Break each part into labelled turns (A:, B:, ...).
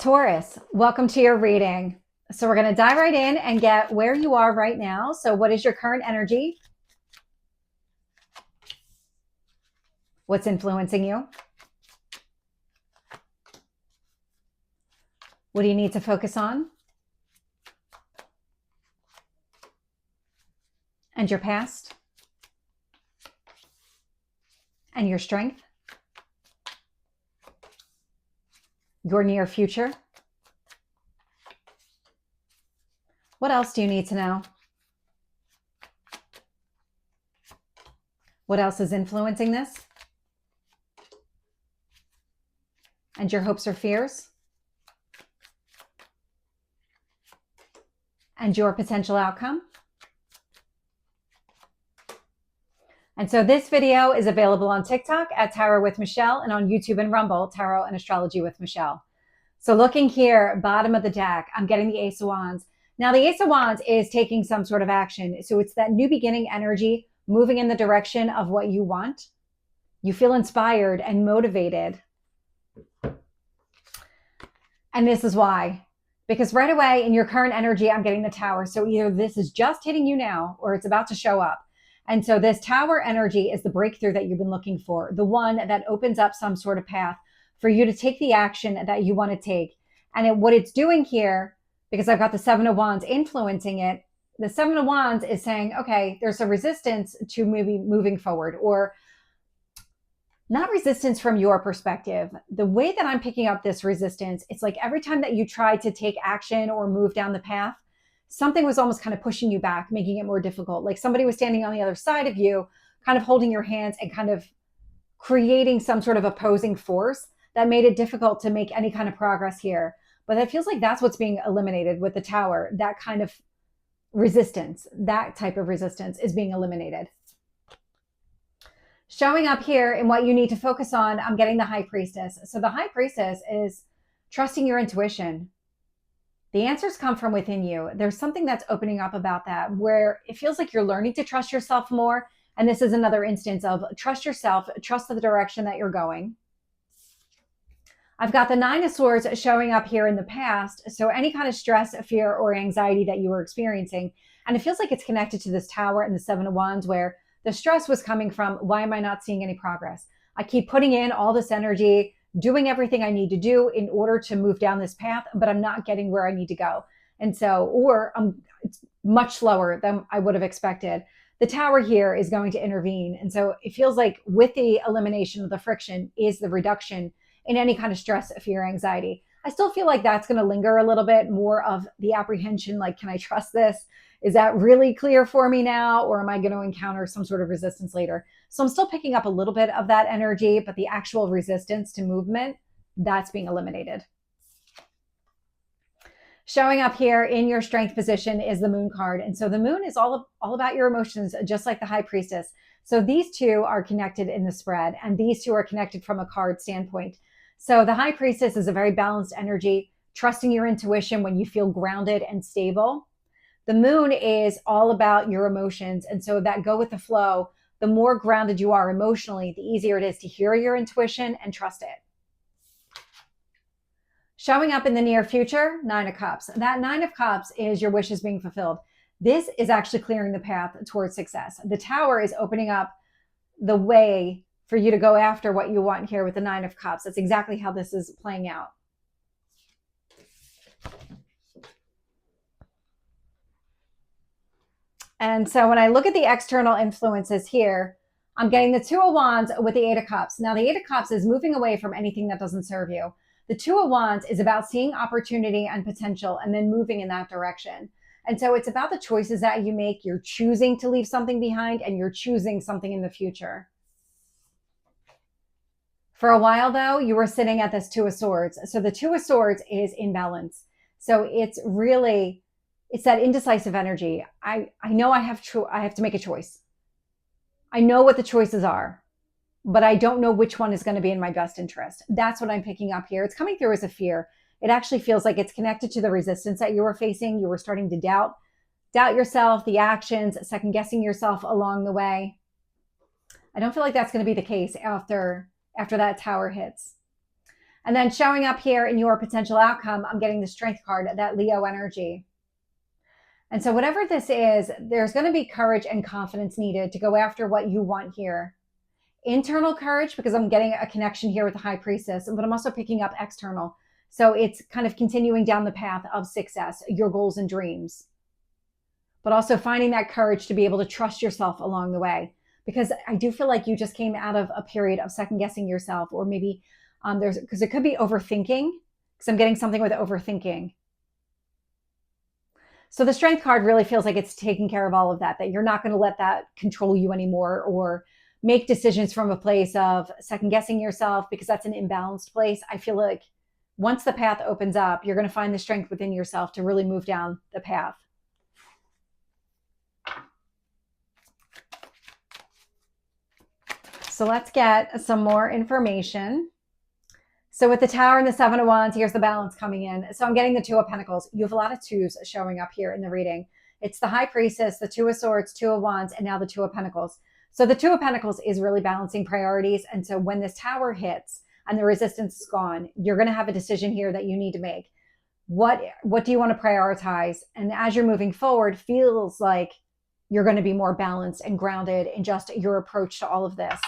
A: Taurus, welcome to your reading. So we're going to dive right in and get where you are right now. So what is your current energy? What's influencing you? What do you need to focus on? And your past? And your strength? Your near future? What else do you need to know? What else is influencing this? And your hopes or fears? And your potential outcome? And so this video is available on TikTok at Tarot with Michelle and on YouTube and Rumble, Tarot and Astrology with Michelle. So looking here, bottom of the deck, I'm getting the Ace of Wands. Now the Ace of Wands is taking some sort of action. So it's that new beginning energy moving in the direction of what you want. You feel inspired and motivated. And this is why. Because right away in your current energy, I'm getting the Tower. So either this is just hitting you now or it's about to show up. And so this Tower energy is the breakthrough that you've been looking for, the one that opens up some sort of path for you to take the action that you want to take. And what it's doing here, because I've got the Seven of Wands influencing it, the Seven of Wands is saying, okay, there's a resistance to maybe moving forward, or not resistance from your perspective. The way that I'm picking up this resistance, it's like every time that you try to take action or move down the path, something was almost kind of pushing you back, making it more difficult. Like somebody was standing on the other side of you, kind of holding your hands and kind of creating some sort of opposing force that made it difficult to make any kind of progress here. But it feels like that's what's being eliminated with the Tower. That kind of resistance, that type of resistance is being eliminated. Showing up here in what you need to focus on, I'm getting the High Priestess. So the High Priestess is trusting your intuition. The answers come from within you. There's something that's opening up about that where it feels like you're learning to trust yourself more. And this is another instance of trust yourself, trust the direction that you're going. I've got the Nine of Swords showing up here in the past. So any kind of stress, fear, or anxiety that you were experiencing. And it feels like it's connected to this Tower and the Seven of Wands where the stress was coming from, why am I not seeing any progress? I keep putting in all this energy, doing everything I need to do in order to move down this path, but I'm not getting where I need to go. And so, it's much slower than I would have expected. The Tower here is going to intervene. And so it feels like with the elimination of the friction is the reduction in any kind of stress, fear, anxiety. I still feel like that's going to linger a little bit more of the apprehension. Like, can I trust this? Is that really clear for me now? Or am I going to encounter some sort of resistance later? So I'm still picking up a little bit of that energy, but the actual resistance to movement, that's being eliminated. Showing up here in your strength position is the Moon card. And so the Moon is all about your emotions, just like the High Priestess. So these two are connected in the spread, and these two are connected from a card standpoint. So the High Priestess is a very balanced energy, trusting your intuition when you feel grounded and stable. The Moon is all about your emotions. And so that go with the flow, the more grounded you are emotionally, the easier it is to hear your intuition and trust it. Showing up in the near future, Nine of Cups. That Nine of Cups is your wishes being fulfilled. This is actually clearing the path towards success. The Tower is opening up the way for you to go after what you want here with the Nine of Cups. That's exactly how this is playing out. And so when I look at the external influences here, I'm getting the Two of Wands with the Eight of Cups. Now the Eight of Cups is moving away from anything that doesn't serve you. The Two of Wands is about seeing opportunity and potential and then moving in that direction. And so it's about the choices that you make. You're choosing to leave something behind and you're choosing something in the future. For a while though, you were sitting at this Two of Swords. So the Two of Swords is in balance. So it's that indecisive energy. I know I have to make a choice. I know what the choices are, but I don't know which one is going to be in my best interest. That's what I'm picking up here. It's coming through as a fear. It actually feels like it's connected to the resistance that you were facing. You were starting to doubt yourself, the actions, second guessing yourself along the way. I don't feel like that's going to be the case after that Tower hits. And then showing up here in your potential outcome, I'm getting the Strength card, that Leo energy. And so whatever this is, there's going to be courage and confidence needed to go after what you want here. Internal courage, because I'm getting a connection here with the High Priestess, but I'm also picking up external. So it's kind of continuing down the path of success, your goals and dreams, but also finding that courage to be able to trust yourself along the way. Because I do feel like you just came out of a period of second guessing yourself, or maybe because it could be overthinking, because I'm getting something with overthinking. So the Strength card really feels like it's taking care of all of that, that you're not going to let that control you anymore, or make decisions from a place of second guessing yourself, because that's an imbalanced place. I feel like once the path opens up, you're going to find the strength within yourself to really move down the path. So let's get some more information. So with the Tower and the Seven of Wands, here's the balance coming in. So I'm getting the Two of Pentacles. You have a lot of twos showing up here in the reading. It's the High Priestess, the Two of Swords, Two of Wands, and now the Two of Pentacles. So the Two of Pentacles is really balancing priorities. And so when this Tower hits and the resistance is gone, you're going to have a decision here that you need to make. What do you want to prioritize? And as you're moving forward, feels like you're going to be more balanced and grounded in just your approach to all of this.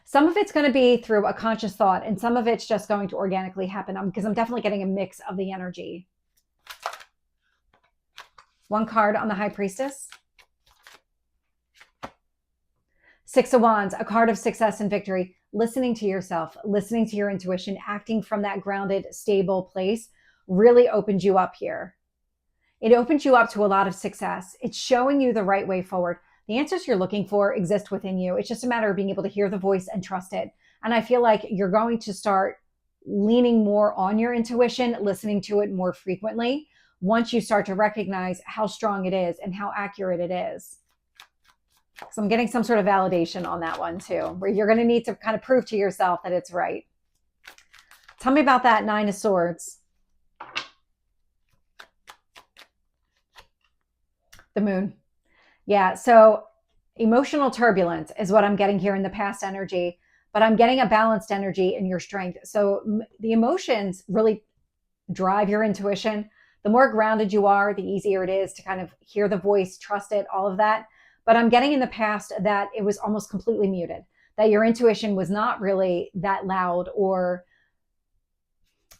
A: Some of it's going to be through a conscious thought, and some of it's just going to organically happen, because I'm definitely getting a mix of the energy. One card on the High Priestess. Six of Wands, a card of success and victory. Listening to yourself, listening to your intuition, acting from that grounded, stable place really opens you up here. It opens you up to a lot of success. It's showing you the right way forward. The answers you're looking for exist within you. It's just a matter of being able to hear the voice and trust it. And I feel like you're going to start leaning more on your intuition, listening to it more frequently, once you start to recognize how strong it is and how accurate it is. So I'm getting some sort of validation on that one too, where you're going to need to kind of prove to yourself that it's right. Tell me about that Nine of Swords. The Moon. Yeah, so emotional turbulence is what I'm getting here in the past energy, but I'm getting a balanced energy in your strength. So the emotions really drive your intuition. The more grounded you are, the easier it is to kind of hear the voice, trust it, all of that. But I'm getting in the past that it was almost completely muted, that your intuition was not really that loud or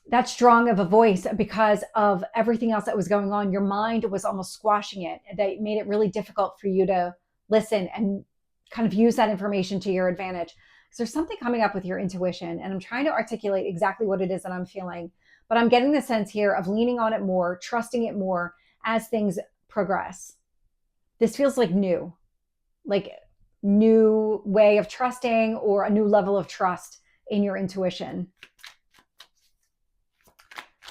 A: that strong of a voice because of everything else that was going on. Your mind was almost squashing it. That made it really difficult for you to listen and kind of use that information to your advantage. So there's something coming up with your intuition, and I'm trying to articulate exactly what it is that I'm feeling. But I'm getting the sense here of leaning on it more, trusting it more as things progress. This feels like new way of trusting, or a new level of trust in your intuition.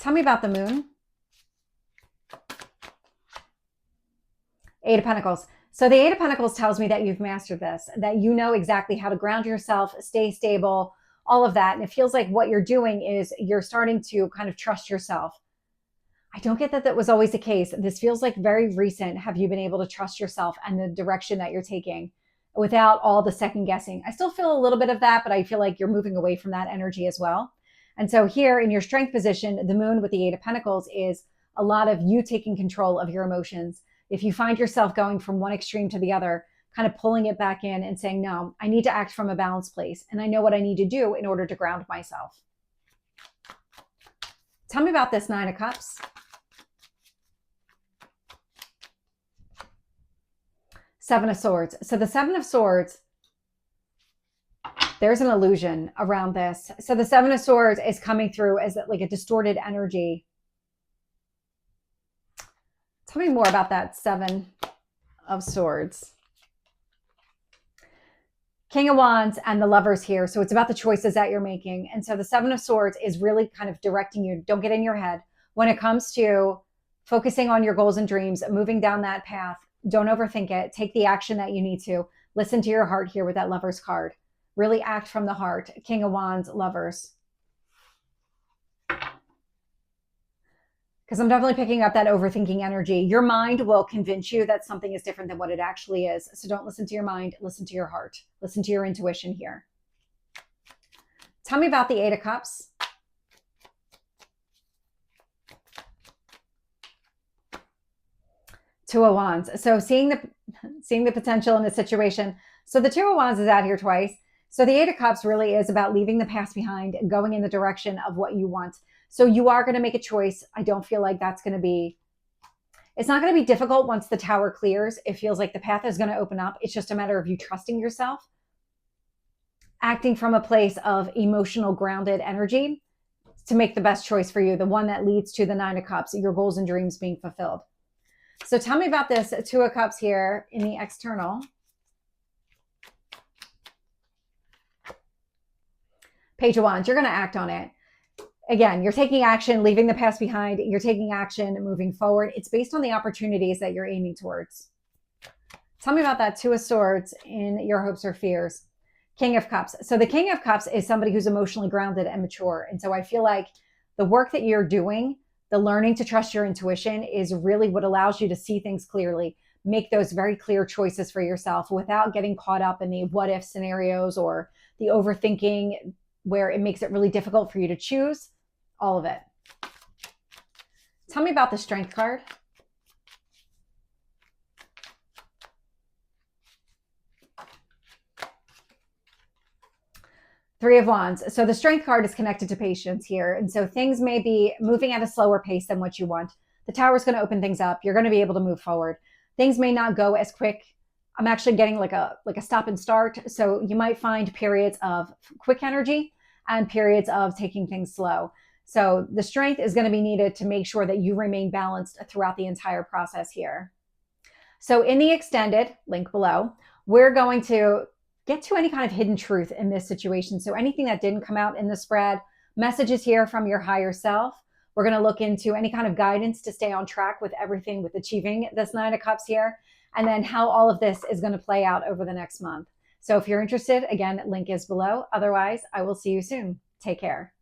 A: Tell me about the Moon. Eight of Pentacles. So the Eight of Pentacles tells me that you've mastered this, that you know exactly how to ground yourself, stay stable, all of that. And it feels like what you're doing is you're starting to kind of trust yourself. I don't get that was always the case. This feels like very recent. Have you been able to trust yourself and the direction that you're taking without all the second guessing? I still feel a little bit of that, but I feel like you're moving away from that energy as well. And so here in your strength position, the Moon with the Eight of Pentacles is a lot of you taking control of your emotions. If you find yourself going from one extreme to the other, kind of pulling it back in and saying, no, I need to act from a balanced place. And I know what I need to do in order to ground myself. Tell me about this Nine of Cups. Seven of Swords. So the Seven of Swords, there's an illusion around this. So the Seven of Swords is coming through as like a distorted energy. Tell me more about that Seven of Swords. King of Wands and the Lovers here. So it's about the choices that you're making. And so the Seven of Swords is really kind of directing you. Don't get in your head. When it comes to focusing on your goals and dreams, moving down that path, don't overthink it. Take the action that you need to. Listen to your heart here with that Lovers card. Really act from the heart. King of Wands, Lovers. Because I'm definitely picking up that overthinking energy. Your mind will convince you that something is different than what it actually is. So don't listen to your mind. Listen to your heart. Listen to your intuition here. Tell me about the Eight of Cups. Two of Wands. So seeing the potential in the situation. So the Two of Wands is out here twice. So the Eight of Cups really is about leaving the past behind and going in the direction of what you want. So you are going to make a choice. I don't feel like that's going to be, it's not going to be difficult once the Tower clears. It feels like the path is going to open up. It's just a matter of you trusting yourself, acting from a place of emotional grounded energy to make the best choice for you, the one that leads to the Nine of Cups, your goals and dreams being fulfilled. So tell me about this Two of Cups here in the external. Page of Wands, you're going to act on it. Again, you're taking action, leaving the past behind. You're taking action, moving forward. It's based on the opportunities that you're aiming towards. Tell me about that Two of Swords in your hopes or fears. King of Cups. So the King of Cups is somebody who's emotionally grounded and mature. And so I feel like the work that you're doing, the learning to trust your intuition, is really what allows you to see things clearly, make those very clear choices for yourself without getting caught up in the what if scenarios or the overthinking where it makes it really difficult for you to choose. All of it. Tell me about the Strength card. Three of Wands. So the Strength card is connected to patience here. And so things may be moving at a slower pace than what you want. The Tower is going to open things up. You're going to be able to move forward. Things may not go as quick. I'm actually getting like a stop and start. So you might find periods of quick energy and periods of taking things slow. So the Strength is going to be needed to make sure that you remain balanced throughout the entire process here. So in the extended, link below, we're going to get to any kind of hidden truth in this situation. So anything that didn't come out in the spread, messages here from your higher self. We're going to look into any kind of guidance to stay on track with everything with achieving this Nine of Cups here, and then how all of this is going to play out over the next month. So if you're interested, again, link is below. Otherwise, I will see you soon. Take care.